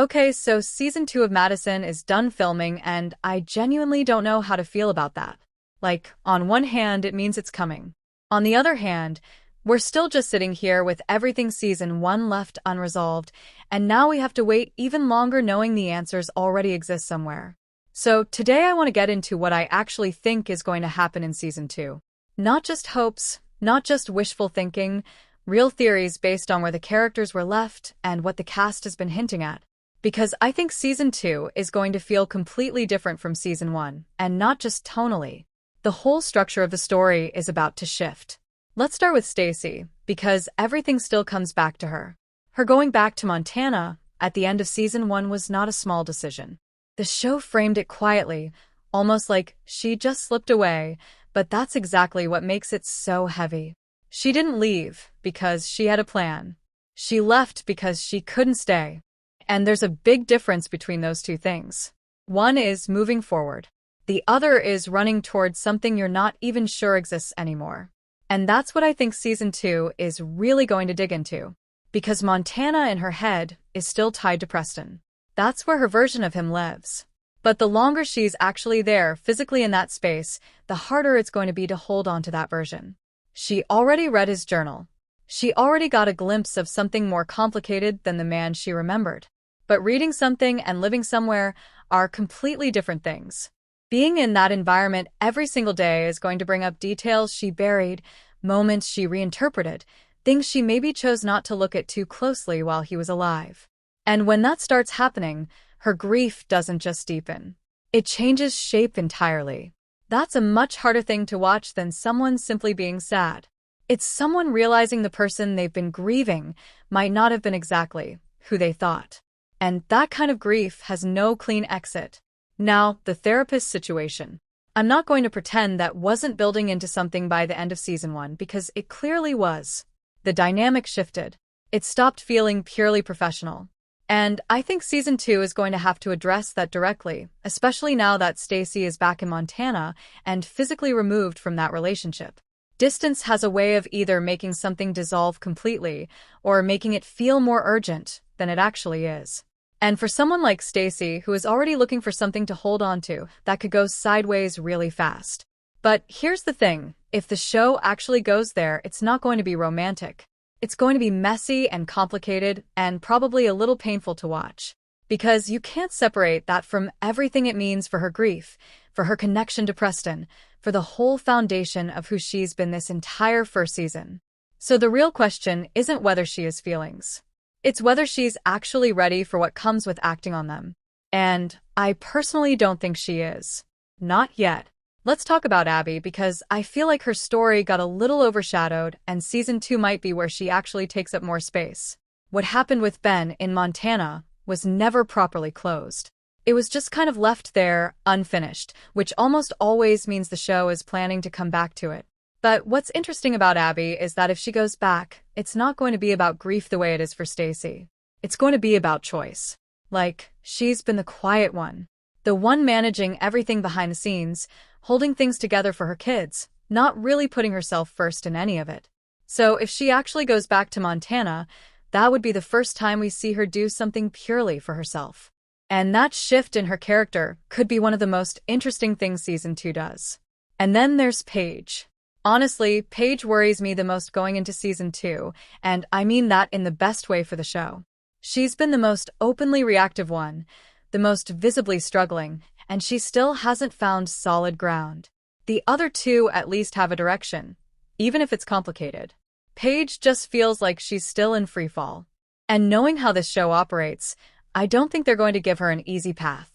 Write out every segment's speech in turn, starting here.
Okay, so season 2 of Madison is done filming, and I genuinely don't know how to feel about that. Like, on one hand, it means it's coming. On the other hand, we're still just sitting here with everything season 1 left unresolved, and now we have to wait even longer knowing the answers already exist somewhere. So today I want to get into what I actually think is going to happen in season 2. Not just hopes, not just wishful thinking, real theories based on where the characters were left and what the cast has been hinting at. Because I think season 2 is going to feel completely different from season 1, and not just tonally. The whole structure of the story is about to shift. Let's start with Stacy, because everything still comes back to her. Her going back to Montana at the end of season 1 was not a small decision. The show framed it quietly, almost like she just slipped away, but that's exactly what makes it so heavy. She didn't leave because she had a plan. She left because she couldn't stay. And there's a big difference between those two things. One is moving forward. The other is running towards something you're not even sure exists anymore. And that's what I think season 2 is really going to dig into. Because Montana in her head is still tied to Preston. That's where her version of him lives. But the longer she's actually there, physically in that space, the harder it's going to be to hold on to that version. She already read his journal. She already got a glimpse of something more complicated than the man she remembered. But reading something and living somewhere are completely different things. Being in that environment every single day is going to bring up details she buried, moments she reinterpreted, things she maybe chose not to look at too closely while he was alive. And when that starts happening, her grief doesn't just deepen. It changes shape entirely. That's a much harder thing to watch than someone simply being sad. It's someone realizing the person they've been grieving might not have been exactly who they thought. And that kind of grief has no clean exit. Now, the therapist situation. I'm not going to pretend that wasn't building into something by the end of season 1 because it clearly was. The dynamic shifted. It stopped feeling purely professional. And I think season 2 is going to have to address that directly, especially now that Stacy is back in Montana and physically removed from that relationship. Distance has a way of either making something dissolve completely or making it feel more urgent than it actually is. And for someone like Stacy, who is already looking for something to hold on to, that could go sideways really fast. But here's the thing, if the show actually goes there, it's not going to be romantic. It's going to be messy and complicated and probably a little painful to watch. Because you can't separate that from everything it means for her grief, for her connection to Preston, for the whole foundation of who she's been this entire first season. So the real question isn't whether she has feelings. It's whether she's actually ready for what comes with acting on them. And I personally don't think she is. Not yet. Let's talk about Abby because I feel like her story got a little overshadowed and season 2 might be where she actually takes up more space. What happened with Ben in Montana was never properly closed. It was just kind of left there, unfinished, which almost always means the show is planning to come back to it. But what's interesting about Abby is that if she goes back, it's not going to be about grief the way it is for Stacy. It's going to be about choice. Like, she's been the quiet one. The one managing everything behind the scenes, holding things together for her kids, not really putting herself first in any of it. So if she actually goes back to Montana, that would be the first time we see her do something purely for herself. And that shift in her character could be one of the most interesting things season 2 does. And then there's Paige. Honestly, Paige worries me the most going into season 2, and I mean that in the best way for the show. She's been the most openly reactive one, the most visibly struggling, and she still hasn't found solid ground. The other two at least have a direction, even if it's complicated. Paige just feels like she's still in freefall. And knowing how this show operates, I don't think they're going to give her an easy path.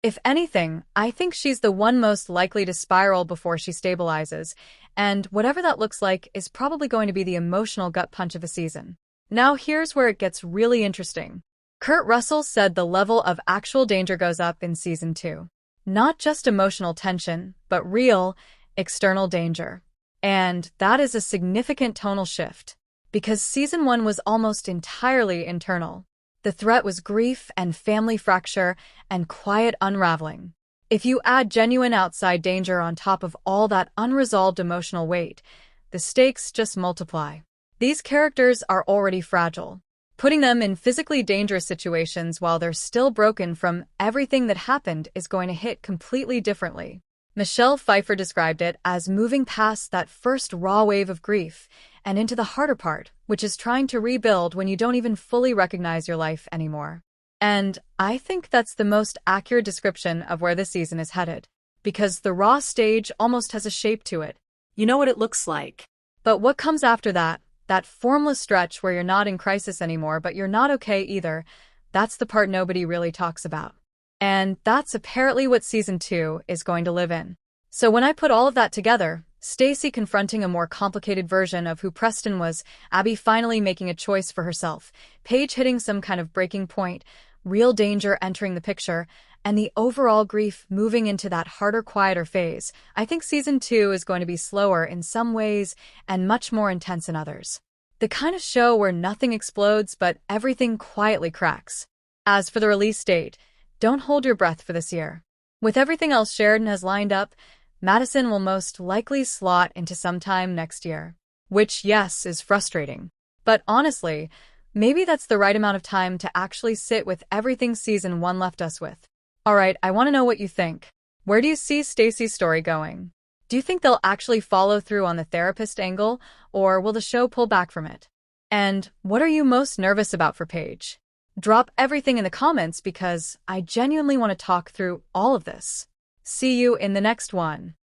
If anything, I think she's the one most likely to spiral before she stabilizes, and whatever that looks like is probably going to be the emotional gut punch of a season. Now here's where it gets really interesting. Russel said the level of actual danger goes up in season 2. Not just emotional tension, but real, external danger. And that is a significant tonal shift, because season 1 was almost entirely internal. The threat was grief and family fracture and quiet unraveling. If you add genuine outside danger on top of all that unresolved emotional weight, the stakes just multiply. These characters are already fragile. Putting them in physically dangerous situations while they're still broken from everything that happened is going to hit completely differently. Pfeiffer described it as moving past that first raw wave of grief and into the harder part, which is trying to rebuild when you don't even fully recognize your life anymore. And I think that's the most accurate description of where this season is headed, because the raw stage almost has a shape to it. You know what it looks like. But what comes after that, that formless stretch where you're not in crisis anymore, but you're not okay either, that's the part nobody really talks about. And that's apparently what season 2 is going to live in. So when I put all of that together, Stacy confronting a more complicated version of who Preston was, Abby finally making a choice for herself, Paige hitting some kind of breaking point, real danger entering the picture, and the overall grief moving into that harder, quieter phase, I think season 2 is going to be slower in some ways and much more intense in others. The kind of show where nothing explodes but everything quietly cracks. As for the release date, don't hold your breath for this year. With everything else Sheridan has lined up, Madison will most likely slot into sometime next year. Which, yes, is frustrating. But honestly, maybe that's the right amount of time to actually sit with everything season 1 left us with. Alright, I want to know what you think. Where do you see Stacy's story going? Do you think they'll actually follow through on the therapist angle, or will the show pull back from it? And what are you most nervous about for Paige? Drop everything in the comments because I genuinely want to talk through all of this. See you in the next one.